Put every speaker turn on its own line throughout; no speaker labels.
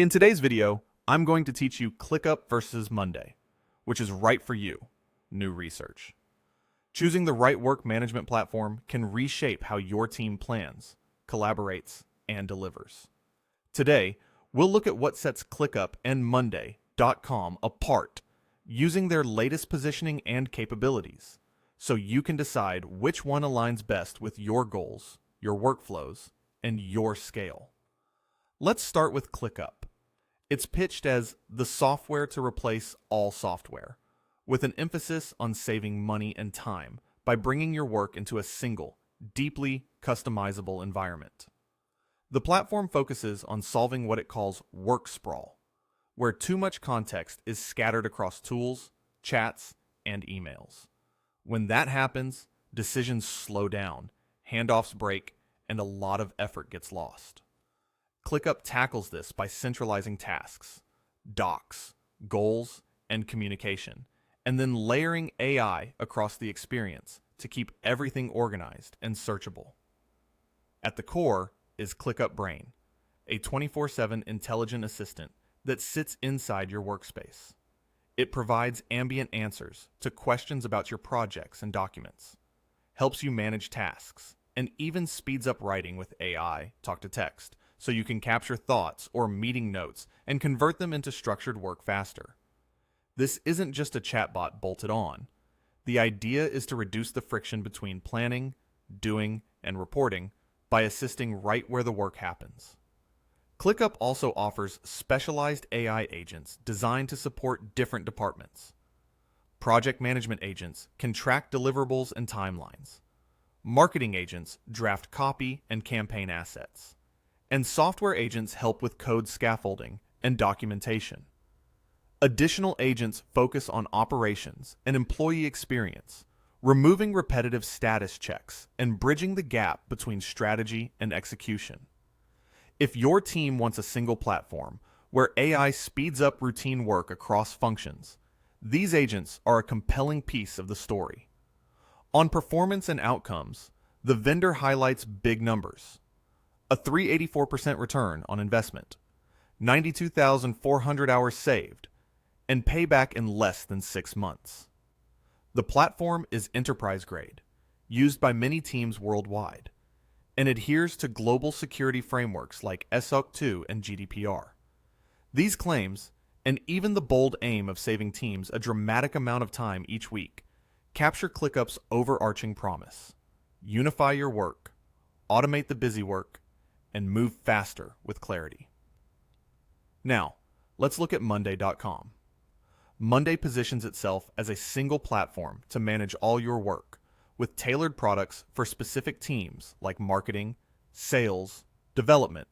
In today's video, I'm going to teach you ClickUp versus Monday, which is right for you, new research. Choosing the right work management platform can reshape how your team plans, collaborates, and delivers. Today, we'll look at what sets ClickUp and Monday.com apart using their latest positioning and capabilities, so you can decide which one aligns best with your goals, your workflows, and your scale. Let's start with ClickUp. It's pitched as the software to replace all software, with an emphasis on saving money and time by bringing your work into a single, deeply customizable environment. The platform focuses on solving what it calls work sprawl, where too much context is scattered across tools, chats, and emails. When that happens, decisions slow down, handoffs break, and a lot of effort gets lost. ClickUp tackles this by centralizing tasks, docs, goals, and communication, and then layering AI across the experience to keep everything organized and searchable. At the core is ClickUp Brain, a 24/7 intelligent assistant that sits inside your workspace. It provides ambient answers to questions about your projects and documents, helps you manage tasks, and even speeds up writing with AI, talk-to-text, so you can capture thoughts or meeting notes and convert them into structured work faster. This isn't just a chatbot bolted on. The idea is to reduce the friction between planning, doing, and reporting by assisting right where the work happens. ClickUp also offers specialized AI agents designed to support different departments. Project management agents can track deliverables and timelines. Marketing agents draft copy and campaign assets. And software agents help with code scaffolding and documentation. Additional agents focus on operations and employee experience, removing repetitive status checks and bridging the gap between strategy and execution. If your team wants a single platform where AI speeds up routine work across functions, these agents are a compelling piece of the story. On performance and outcomes, the vendor highlights big numbers. A 384% return on investment, 92,400 hours saved, and payback in less than 6 months. The platform is enterprise grade, used by many teams worldwide, and adheres to global security frameworks like SOC 2 and GDPR. These claims, and even the bold aim of saving teams a dramatic amount of time each week, capture ClickUp's overarching promise: unify your work, automate the busy work, and move faster with clarity. Now, let's look at Monday.com. Monday positions itself as a single platform to manage all your work, with tailored products for specific teams like marketing, sales, development,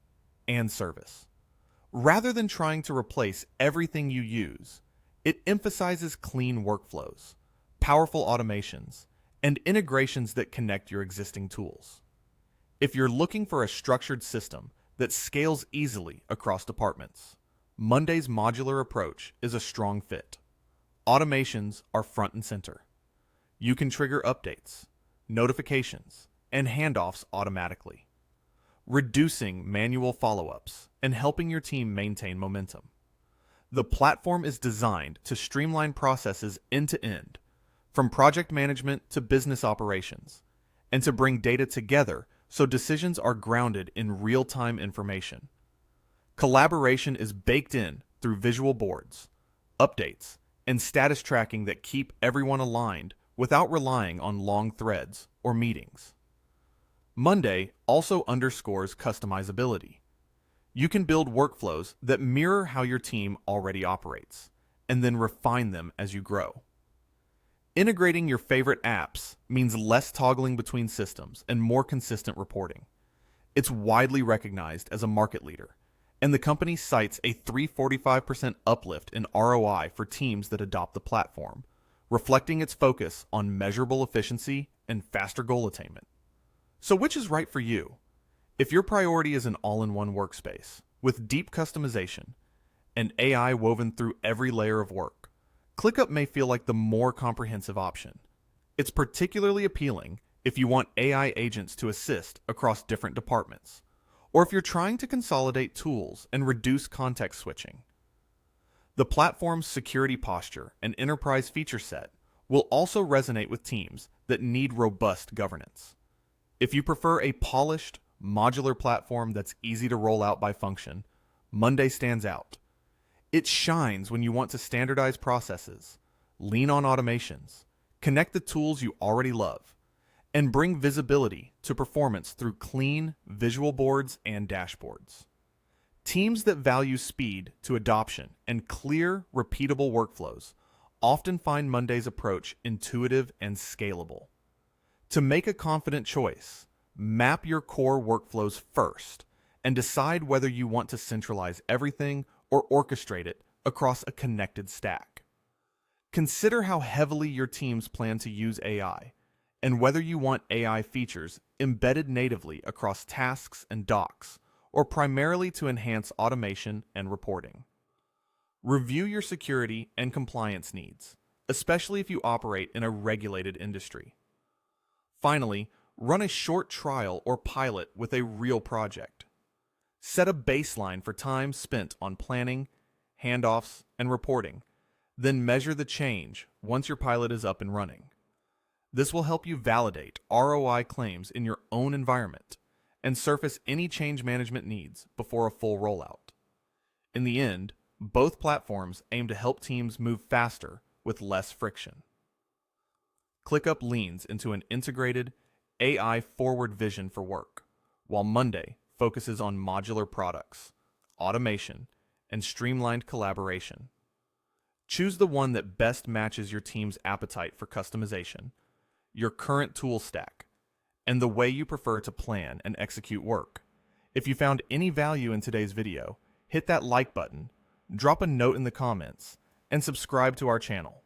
and service. Rather than trying to replace everything you use, it emphasizes clean workflows, powerful automations, and integrations that connect your existing tools. If you're looking for a structured system that scales easily across departments, Monday's modular approach is a strong fit. Automations are front and center. You can trigger updates, notifications, and handoffs automatically, reducing manual follow-ups and helping your team maintain momentum. The platform is designed to streamline processes end-to-end, from project management to business operations, and to bring data together so decisions are grounded in real-time information. Collaboration is baked in through visual boards, updates, and status tracking that keep everyone aligned without relying on long threads or meetings. Monday also underscores customizability. You can build workflows that mirror how your team already operates, and then refine them as you grow. Integrating your favorite apps means less toggling between systems and more consistent reporting. It's widely recognized as a market leader, and the company cites a 345% uplift in ROI for teams that adopt the platform, reflecting its focus on measurable efficiency and faster goal attainment. So which is right for you? If your priority is an all-in-one workspace with deep customization and AI woven through every layer of work, ClickUp may feel like the more comprehensive option. It's particularly appealing if you want AI agents to assist across different departments, or if you're trying to consolidate tools and reduce context switching. The platform's security posture and enterprise feature set will also resonate with teams that need robust governance. If you prefer a polished, modular platform that's easy to roll out by function, Monday stands out. It shines when you want to standardize processes, lean on automations, connect the tools you already love, and bring visibility to performance through clean visual boards and dashboards. Teams that value speed to adoption and clear, repeatable workflows often find Monday's approach intuitive and scalable. To make a confident choice, map your core workflows first and decide whether you want to centralize everything or orchestrate it across a connected stack. Consider how heavily your teams plan to use AI and whether you want AI features embedded natively across tasks and docs or primarily to enhance automation and reporting. Review your security and compliance needs, especially if you operate in a regulated industry. Finally, run a short trial or pilot with a real project. Set a baseline for time spent on planning, handoffs, and reporting, then measure the change once your pilot is up and running. This will help you validate ROI claims in your own environment and surface any change management needs before a full rollout. In the end, both platforms aim to help teams move faster with less friction. ClickUp leans into an integrated, AI-forward vision for work, while Monday focuses on modular products, automation, and streamlined collaboration. Choose the one that best matches your team's appetite for customization, your current tool stack, and the way you prefer to plan and execute work. If you found any value in today's video, hit that like button, drop a note in the comments, and subscribe to our channel.